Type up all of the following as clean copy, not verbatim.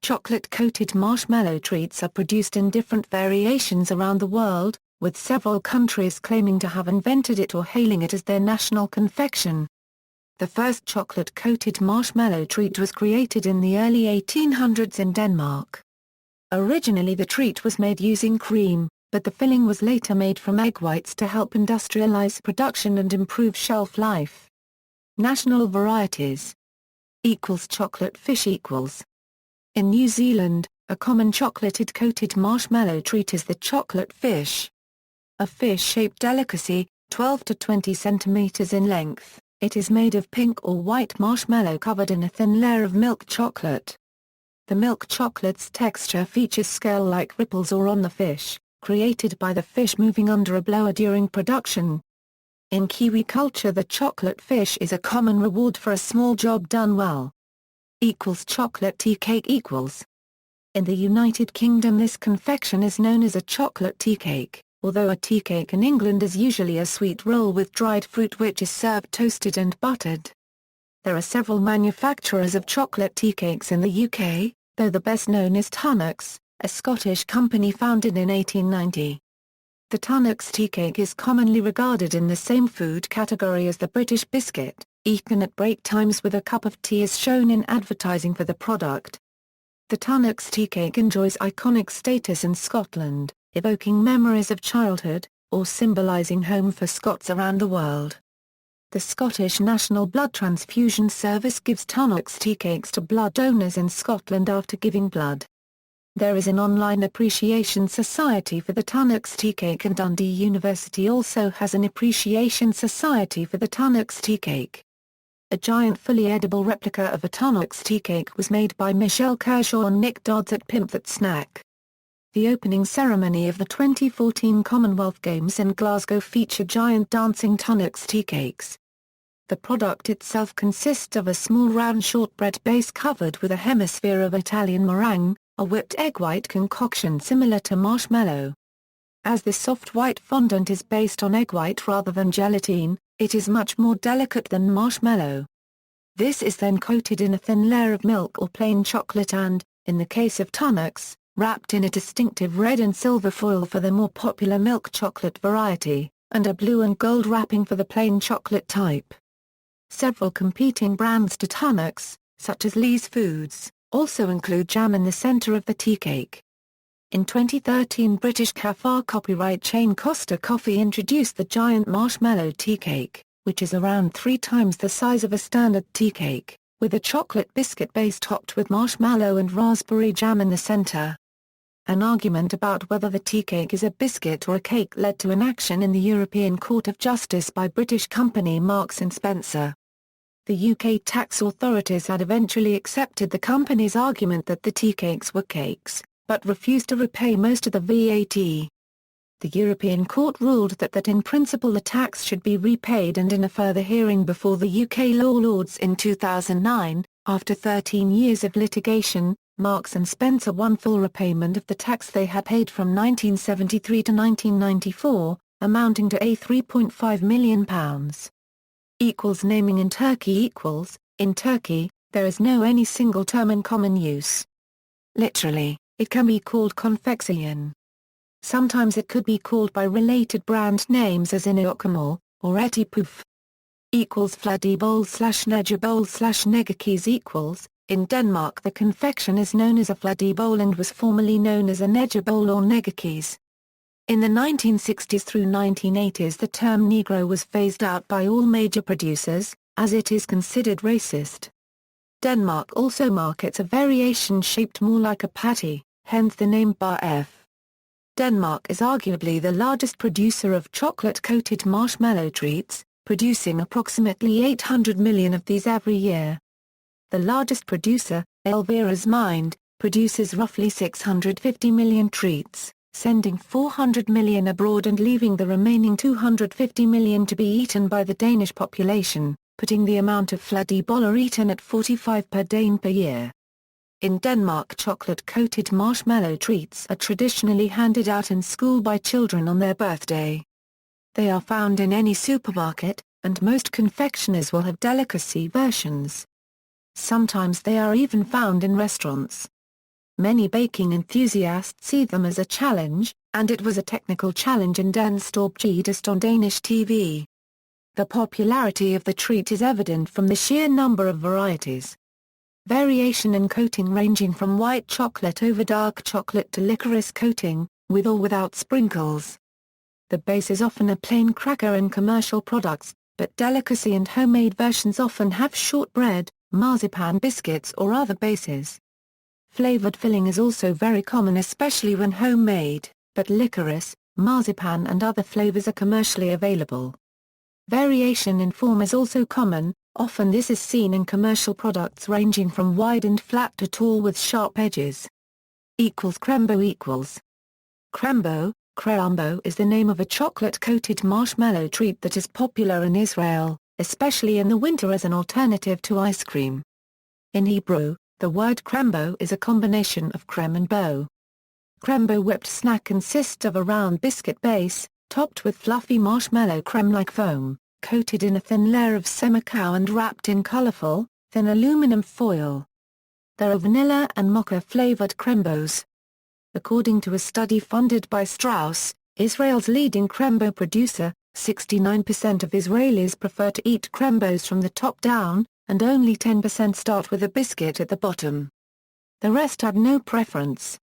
chocolate-coated marshmallow treats are produced in different variations around the world, with several countries claiming to have invented it or hailing it as their national confection. The first chocolate-coated marshmallow treat was created in the early 1800s in Denmark. Originally the treat was made using cream, but the filling was later made from egg whites to help industrialize production and improve shelf life. National varieties. Chocolate fish equals. In New Zealand, a common chocolated-coated marshmallow treat is the chocolate fish. A fish-shaped delicacy, 12 to 20 centimeters in length, it is made of pink or white marshmallow covered in a thin layer of milk chocolate. The milk chocolate's texture features scale-like ripples or on the fish, created by the fish moving under a blower during production. In Kiwi culture, the chocolate fish is a common reward for a small job done well. Chocolate tea cake equals. In the United Kingdom, this confection is known as a chocolate tea cake, although a tea cake in England is usually a sweet roll with dried fruit which is served toasted and buttered. There are several manufacturers of chocolate tea cakes in the UK, though the best known is Tunnocks, a Scottish company founded in 1890. The Tunnocks tea cake is commonly regarded in the same food category as the British biscuit, eaten at break times with a cup of tea as shown in advertising for the product. The Tunnocks tea cake enjoys iconic status in Scotland, evoking memories of childhood, or symbolising home for Scots around the world. The Scottish National Blood Transfusion Service gives Tunnocks tea cakes to blood donors in Scotland after giving blood. There is an online appreciation society for the Tunnocks tea cake, and Dundee University also has an appreciation society for the Tunnocks tea cake. A giant fully edible replica of a Tunnocks tea cake was made by Michelle Kershaw and Nick Dodds at Pimp That Snack. The opening ceremony of the 2014 Commonwealth Games in Glasgow featured giant dancing Tunnocks tea cakes. The product itself consists of a small round shortbread base covered with a hemisphere of Italian meringue, a whipped egg white concoction similar to marshmallow. As the soft white fondant is based on egg white rather than gelatine, it is much more delicate than marshmallow. This is then coated in a thin layer of milk or plain chocolate and, in the case of Tunnocks, wrapped in a distinctive red and silver foil for the more popular milk chocolate variety, and a blue and gold wrapping for the plain chocolate type. Several competing brands to Tunnocks, such as Lee's Foods, also include jam in the center of the tea cake. In 2013, British Kafar copyright chain Costa Coffee introduced the giant marshmallow tea cake, which is around 3 times the size of a standard tea cake, with a chocolate biscuit base topped with marshmallow and raspberry jam in the center. An argument about whether the tea cake is a biscuit or a cake led to an action in the European Court of Justice by British company Marks & Spencer. The UK tax authorities had eventually accepted the company's argument that the tea cakes were cakes, but refused to repay most of the VAT. The European Court ruled that in principle the tax should be repaid, and in a further hearing before the UK Law Lords in 2009, after 13 years of litigation, Marks & Spencer won full repayment of the tax they had paid from 1973 to 1994, amounting to £3.5 million. Naming in Turkey in Turkey, there is no any single term in common use. Literally, it can be called confection. Sometimes it could be called by related brand names as in Iokamal, or Etipuf. Fladibol/Negerbowl/Negerkes. In Denmark the confection is known as a fladibol and was formerly known as a Negerbowl or Negerkes. In the 1960s through 1980s the term Negro was phased out by all major producers, as it is considered racist. Denmark also markets a variation shaped more like a patty, hence the name Bar F. Denmark is arguably the largest producer of chocolate-coated marshmallow treats, producing approximately 800 million of these every year. The largest producer, Elvira's Mind, produces roughly 650 million treats, sending 400 million abroad and leaving the remaining 250 million to be eaten by the Danish population, putting the amount of fladibol eaten at 45 per Dane per year. In Denmark, chocolate-coated marshmallow treats are traditionally handed out in school by children on their birthday. They are found in any supermarket, and most confectioners will have delicacy versions. Sometimes they are even found in restaurants. many baking enthusiasts see them as a challenge, and it was a technical challenge in Den Stopgedest on Danish TV. The popularity of the treat is evident from the sheer number of varieties. Variation in coating ranging from white chocolate over dark chocolate to licorice coating, with or without sprinkles. The base is often a plain cracker in commercial products, but delicacy and homemade versions often have shortbread, marzipan biscuits or other bases. Flavored filling is also very common, especially when homemade, but licorice, marzipan and other flavors are commercially available. Variation in form is also common, often this is seen in commercial products ranging from wide and flat to tall with sharp edges. Krembo Krembo is the name of a chocolate-coated marshmallow treat that is popular in Israel, especially in the winter as an alternative to ice cream. In Hebrew, the word Krembo is a combination of creme and bo. Krembo whipped snack consists of a round biscuit base, topped with fluffy marshmallow creme-like foam, coated in a thin layer of semi-cacao and wrapped in colorful, thin aluminum foil. There are vanilla and mocha-flavored Krembos. According to a study funded by Strauss, Israel's leading Krembo producer, 69% of Israelis prefer to eat Krembos from the top down, and only 10% start with a biscuit at the bottom. The rest have no preference.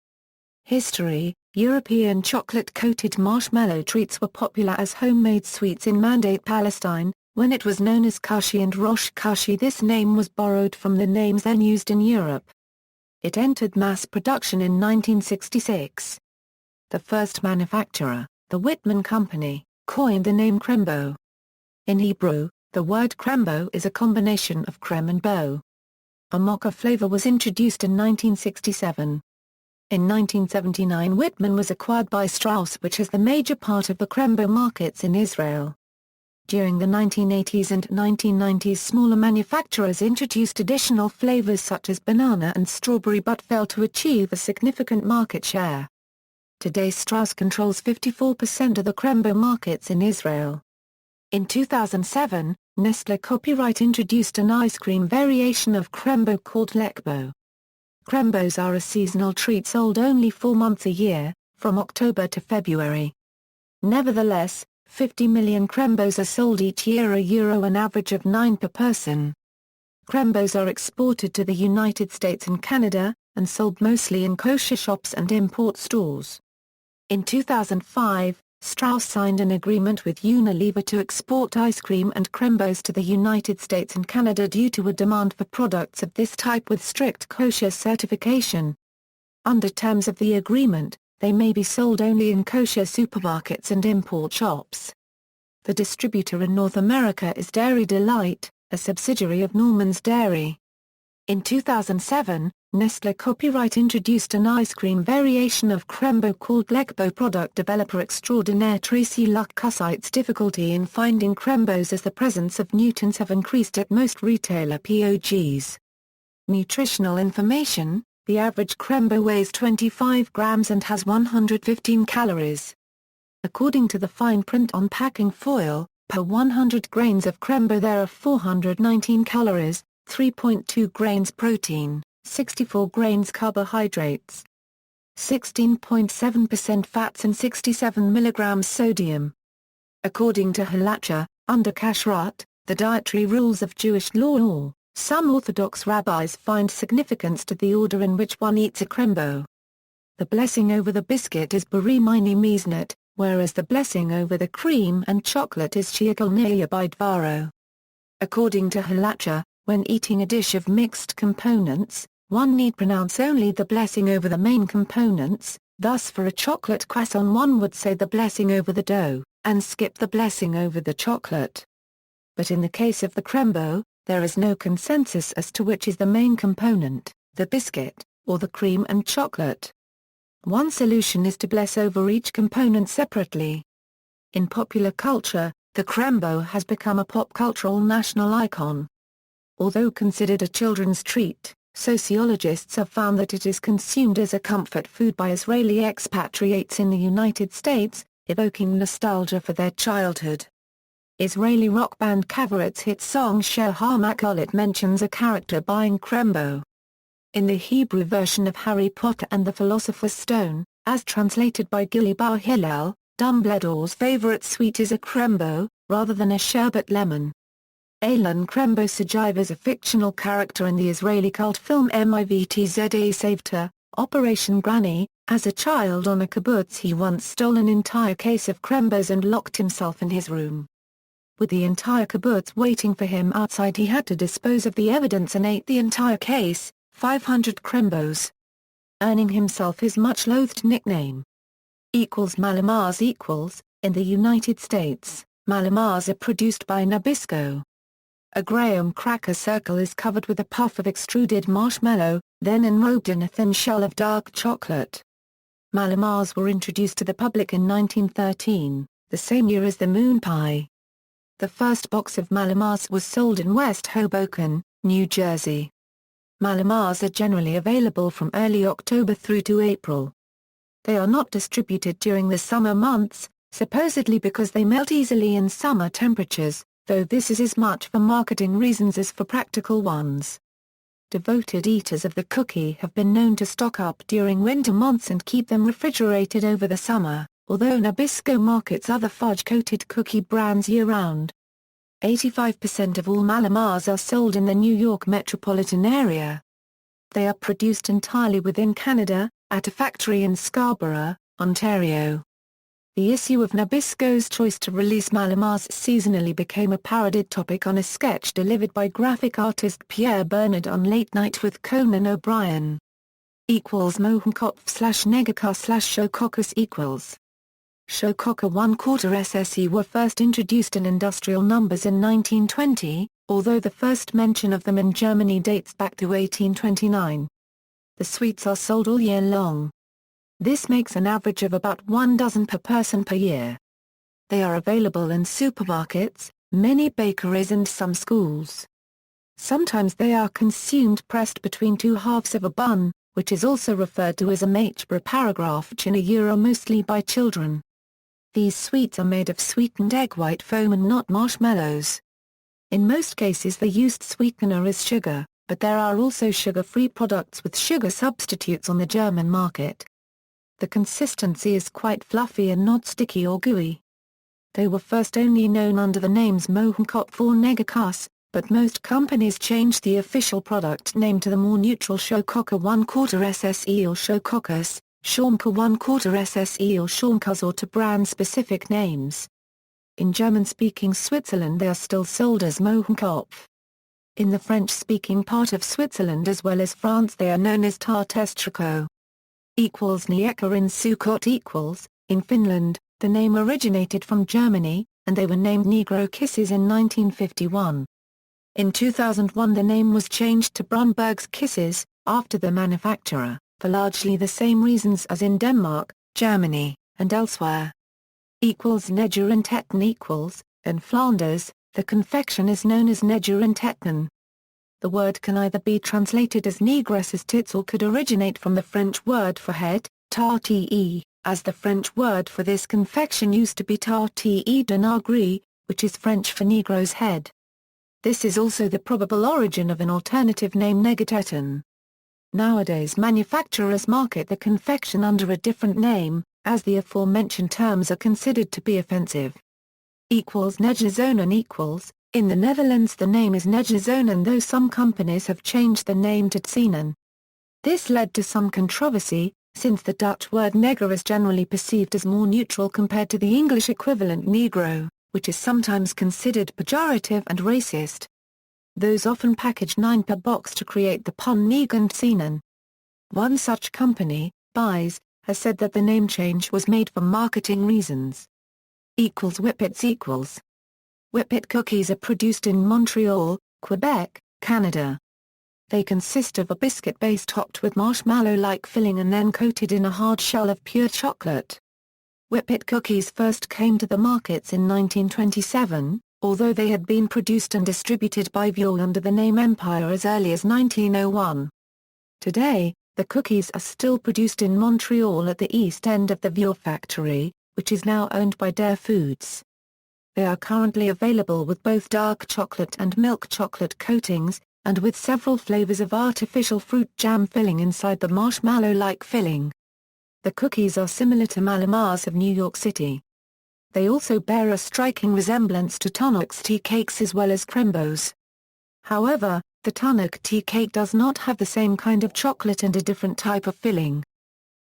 History: European chocolate-coated marshmallow treats were popular as homemade sweets in Mandate Palestine, when it was known as Kashi and Rosh Kashi. This name was borrowed from the names then used in Europe. It entered mass production in 1966. The first manufacturer, the Whippet Company, coined the name Krembo. In Hebrew, the word Krembo is a combination of creme and bo. A mocha flavor was introduced in 1967. In 1979 Whippet was acquired by Strauss, which has the major part of the Krembo markets in Israel. During the 1980s and 1990s smaller manufacturers introduced additional flavors such as banana and strawberry but failed to achieve a significant market share. Today Strauss controls 54% of the Krembo markets in Israel. In 2007, Nestlé Copyright introduced an ice cream variation of Krembo called Lekbo. Krembos are a seasonal treat sold only 4 months a year, from October to February. Nevertheless, 50 million Krembos are sold each year, an average of 9 per person. Krembos are exported to the United States and Canada, and sold mostly in kosher shops and import stores. In 2005, Strauss signed an agreement with Unilever to export ice cream and Krembos to the United States and Canada due to a demand for products of this type with strict kosher certification. Under terms of the agreement, they may be sold only in kosher supermarkets and import shops. The distributor in North America is Dairy Delight, a subsidiary of Norman's Dairy. In 2007, Nestlé Copyright introduced an ice cream variation of Krembo called Lekbo. Product developer extraordinaire Tracy Luck cites difficulty in finding Krembos as the presence of Newtons have increased at most retailer POGs. Nutritional information: the average Krembo weighs 25 grams and has 115 calories. According to the fine print on packing foil, per 100 grains of Krembo there are 419 calories, 3.2 grains protein, 64 grains carbohydrates, 16.7% fats and 67 milligrams sodium. According to Halacha, under Kashrut, the dietary rules of Jewish law, some Orthodox rabbis find significance to the order in which one eats a Krembo. The blessing over the biscuit is Bari Mini Miznat, whereas the blessing over the cream and chocolate is Shiakal Naya by Dvaro. According to Halacha, when eating a dish of mixed components, one need pronounce only the blessing over the main components, thus for a chocolate croissant one would say the blessing over the dough, and skip the blessing over the chocolate. But in the case of the Krembo, there is no consensus as to which is the main component, the biscuit, or the cream and chocolate. One solution is to bless over each component separately. In popular culture, the Krembo has become a pop cultural national icon. Although considered a children's treat, sociologists have found that it is consumed as a comfort food by Israeli expatriates in the United States, evoking nostalgia for their childhood. Israeli rock band Kavarit's hit song Sher HaMakolit mentions a character buying Krembo. in the Hebrew version of Harry Potter and the Philosopher's Stone, as translated by Gilly Bar Hillel, Dumbledore's favorite sweet is a Krembo, rather than a sherbet lemon. Alan Krembo Sajiv is a fictional character in the Israeli cult film Mivtza Saved Her, Operation Granny. As a child on a kibbutz he once stole an entire case of Krembos and locked himself in his room. With the entire kibbutz waiting for him outside he had to dispose of the evidence and ate the entire case, 500 Krembos. Earning himself his much-loathed nickname. Mallomars in the United States, Mallomars are produced by Nabisco. A graham cracker circle is covered with a puff of extruded marshmallow, then enrobed in a thin shell of dark chocolate. Mallomars were introduced to the public in 1913, the same year as the moon pie. The first box of Mallomars was sold in West Hoboken, New Jersey. Mallomars are generally available from early October through to April. They are not distributed during the summer months, supposedly because they melt easily in summer temperatures, though this is as much for marketing reasons as for practical ones. Devoted eaters of the cookie have been known to stock up during winter months and keep them refrigerated over the summer, although Nabisco markets other fudge-coated cookie brands year-round. 85% of all Mallomars are sold in the New York metropolitan area. They are produced entirely within Canada, at a factory in Scarborough, Ontario. The issue of Nabisco's choice to release Mallomars seasonally became a parodied topic on a sketch delivered by graphic artist Pierre Bernard on Late Night with Conan O'Brien. =Mohunkopf/Negerkas/Shokokas Shokoka 1/4 SSE were first introduced in industrial numbers in 1920, although the first mention of them in Germany dates back to 1829. The sweets are sold all year long. This makes an average of about 1 dozen per person per year. They are available in supermarkets, many bakeries and some schools. Sometimes they are consumed pressed between two halves of a bun, which is also referred to as a matchbra paragraph mostly by children. These sweets are made of sweetened egg white foam and not marshmallows. In most cases the used sweetener is sugar, but there are also sugar-free products with sugar substitutes on the German market. The consistency is quite fluffy and not sticky or gooey. They were first only known under the names Mohunkopf or Negerkas, but most companies changed the official product name to the more neutral Shokoka 1/4 SSE or Shokokas, Schormka 1/4 SSE or Schormkas or to brand-specific names. In German-speaking Switzerland they are still sold as Mohunkopf. In the French-speaking part of Switzerland as well as France they are known as Tartestriko. Niekka in Sukkot in Finland, the name originated from Germany, and they were named Negro Kisses in 1951. In 2001 the name was changed to Brumberg's Kisses, after the manufacturer, for largely the same reasons as in Denmark, Germany, and elsewhere. Negerentetten in Flanders, the confection is known as Negerentetten. The word can either be translated as negresses tits or could originate from the French word for head, tartille, as the French word for this confection used to be tartille de nagri, which is French for Negro's head. This is also the probable origin of an alternative name Negertetten. Nowadays manufacturers market the confection under a different name, as the aforementioned terms are considered to be offensive. Negerzonen in the Netherlands the name is Negerzonen though some companies have changed the name to Tzenen. This led to some controversy, since the Dutch word neger is generally perceived as more neutral compared to the English equivalent negro, which is sometimes considered pejorative and racist. Those often package 9 per box to create the pun Negern Tzenen. One such company, Buys, has said that the name change was made for marketing reasons. Whippets Whippet cookies are produced in Montreal, Quebec, Canada. They consist of a biscuit base topped with marshmallow-like filling and then coated in a hard shell of pure chocolate. Whippet cookies first came to the markets in 1927, although they had been produced and distributed by Viau under the name Empire as early as 1901. Today, the cookies are still produced in Montreal at the east end of the Viau factory, which is now owned by Dare Foods. They are currently available with both dark chocolate and milk chocolate coatings, and with several flavors of artificial fruit jam filling inside the marshmallow-like filling. The cookies are similar to Mallomars of New York City. They also bear a striking resemblance to Tonics tea cakes as well as Krembos. However, the Tonic tea cake does not have the same kind of chocolate and a different type of filling.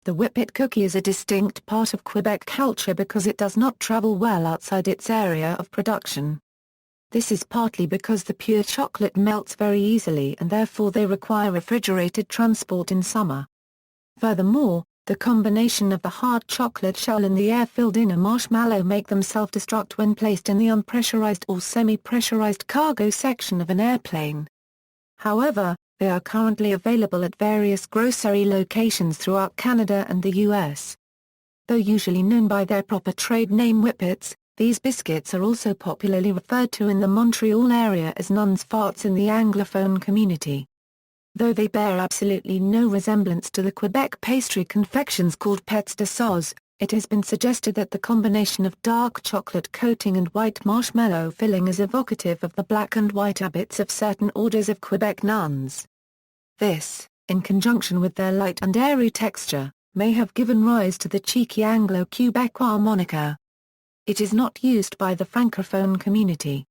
The Whippet cookie is a distinct part of Quebec culture because it does not travel well outside its area of production. This is partly because the pure chocolate melts very easily and therefore they require refrigerated transport in summer. Furthermore, the combination of the hard chocolate shell and the air-filled inner marshmallow make them self-destruct when placed in the unpressurized or semi-pressurized cargo section of an airplane. However, they are currently available at various grocery locations throughout Canada and the US. Though usually known by their proper trade name Whippets, these biscuits are also popularly referred to in the Montreal area as Nun's Farts in the Anglophone community. Though they bear absolutely no resemblance to the Quebec pastry confections called Pets de Sauce, it has been suggested that the combination of dark chocolate coating and white marshmallow filling is evocative of the black and white habits of certain orders of Quebec nuns. This, in conjunction with their light and airy texture, may have given rise to the cheeky Anglo-Quebecois moniker. It is not used by the Francophone community.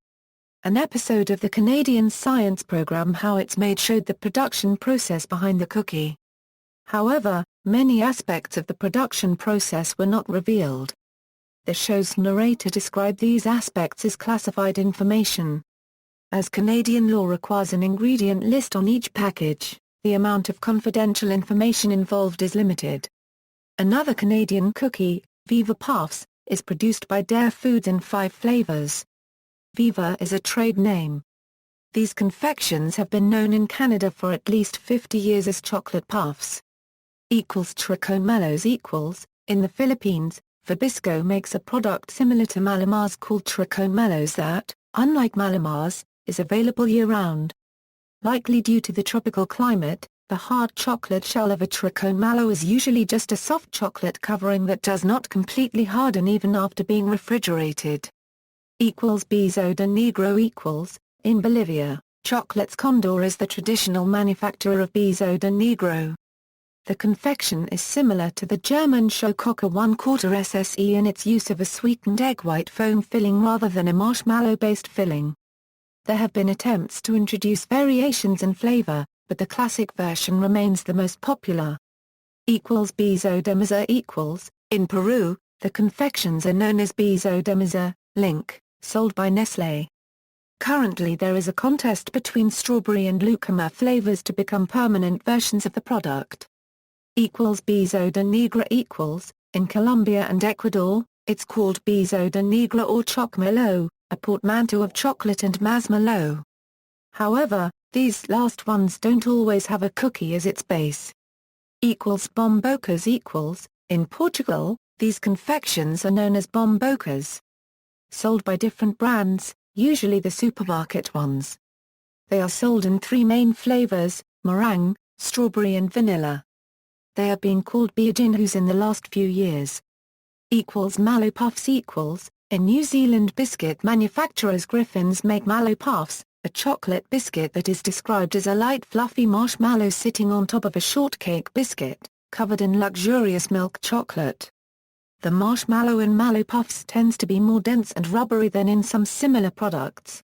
An episode of the Canadian science program How It's Made showed the production process behind the cookie. However, many aspects of the production process were not revealed. The show's narrator described these aspects as classified information. As Canadian law requires an ingredient list on each package, the amount of confidential information involved is limited. Another Canadian cookie, Viva Puffs, is produced by Dare Foods in 5 flavors. Viva is a trade name. These confections have been known in Canada for at least 50 years as chocolate puffs. Tricomellos in the Philippines, Nabisco makes a product similar to Mallomars called Tricomellos that, unlike Mallomars, is available year-round. Likely due to the tropical climate, the hard chocolate shell of a Tricomello is usually just a soft chocolate covering that does not completely harden even after being refrigerated. Beso de Negro in Bolivia, Chocolates Condor is the traditional manufacturer of Beso de Negro. The confection is similar to the German Schokocher 1/4 SSE in its use of a sweetened egg white foam filling rather than a marshmallow-based filling. There have been attempts to introduce variations in flavor, but the classic version remains the most popular. Beso de Mesa in Peru, the confections are known as Beso de Mesa, Link, sold by Nestlé. Currently there is a contest between strawberry and lucuma flavors to become permanent versions of the product. Beso de Negra in Colombia and Ecuador, it's called Beso de Negra or Chocmelo, a portmanteau of chocolate and marshmallow. However, these last ones don't always have a cookie as its base. Bombocas in Portugal, these confections are known as bombocas. Sold by different brands, usually the supermarket ones. They are sold in 3 main flavors, meringue, strawberry and vanilla. They are being called Biojinhus in the last few years. Mallow Puffs in New Zealand biscuit manufacturers Griffin's make Mallow Puffs, a chocolate biscuit that is described as a light fluffy marshmallow sitting on top of a shortcake biscuit, covered in luxurious milk chocolate. The marshmallow in Mallow Puffs tends to be more dense and rubbery than in some similar products.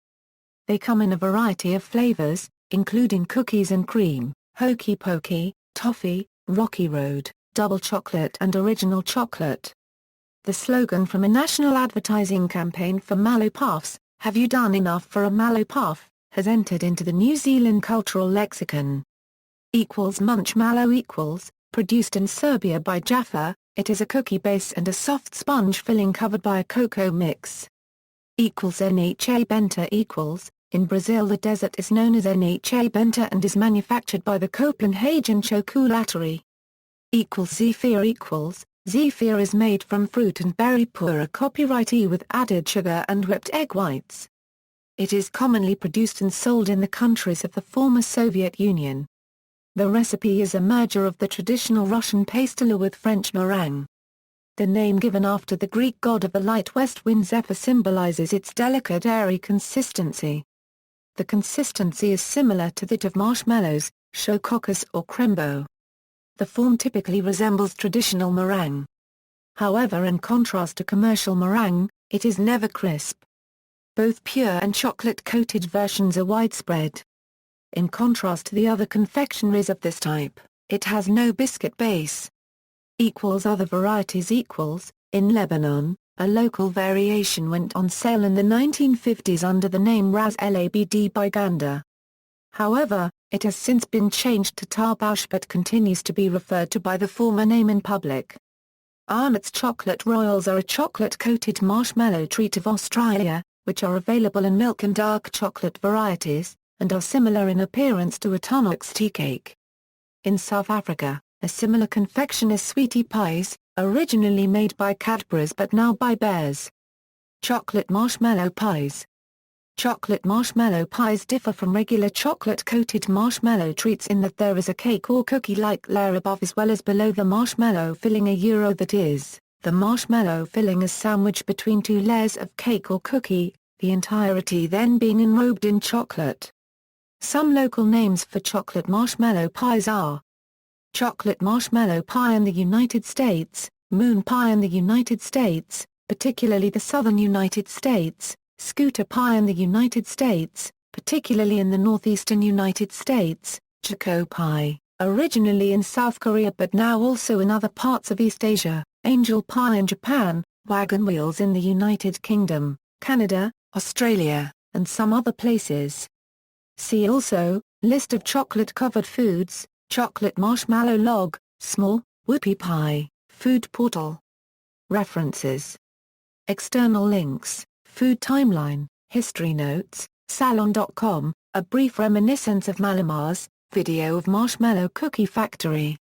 They come in a variety of flavors, including cookies and cream, hokey pokey, toffee, Rocky Road, double chocolate and original chocolate. The slogan from a national advertising campaign for Mallow Puffs, "Have you done enough for a Mallow Puff?" has entered into the New Zealand cultural lexicon. Munchmallow produced in Serbia by Jaffa, it is a cookie base and a soft sponge filling covered by a cocoa mix. Nhá Benta in Brazil the dessert is known as Nhá Benta and is manufactured by the Copenhagen Chocolaterie. Zefir Zefir is made from fruit and berry pura copyright with added sugar and whipped egg whites. It is commonly produced and sold in the countries of the former Soviet Union. The recipe is a merger of the traditional Russian pastilla with French meringue. The name given after the Greek god of the light west wind Zephyr symbolizes its delicate airy consistency. The consistency is similar to that of marshmallows, Schokokus or Krembo. The form typically resembles traditional meringue. However, in contrast to commercial meringue, it is never crisp. Both pure and chocolate-coated versions are widespread. In contrast to the other confectionaries of this type, it has no biscuit base. Other varieties. In Lebanon, a local variation went on sale in the 1950s under the name Ras Labd by Ganda. However, it has since been changed to Tarbouch but continues to be referred to by the former name in public. Arnott's Chocolate Royals are a chocolate-coated marshmallow treat of Australia, which are available in milk and dark chocolate varieties, and are similar in appearance to a Arnott's tea cake. In South Africa, a similar confection is Sweetie Pies, originally made by Cadbury's but now by Bears. Chocolate Marshmallow Pies. Chocolate marshmallow pies differ from regular chocolate-coated marshmallow treats in that there is a cake or cookie-like layer above as well as below the marshmallow filling. That is, the marshmallow filling is sandwiched between two layers of cake or cookie, the entirety then being enrobed in chocolate. Some local names for chocolate marshmallow pies are chocolate marshmallow pie in the United States, moon pie in the United States, particularly the southern United States, scooter pie in the United States, particularly in the northeastern United States, choco pie, originally in South Korea but now also in other parts of East Asia, angel pie in Japan, wagon wheels in the United Kingdom, Canada, Australia, and some other places. See also, List of chocolate-covered foods, chocolate marshmallow log, small, whoopie pie, food portal. References. External links. Food timeline, history notes, Salon.com, a brief reminiscence of Mallomars, video of Marshmallow Cookie Factory.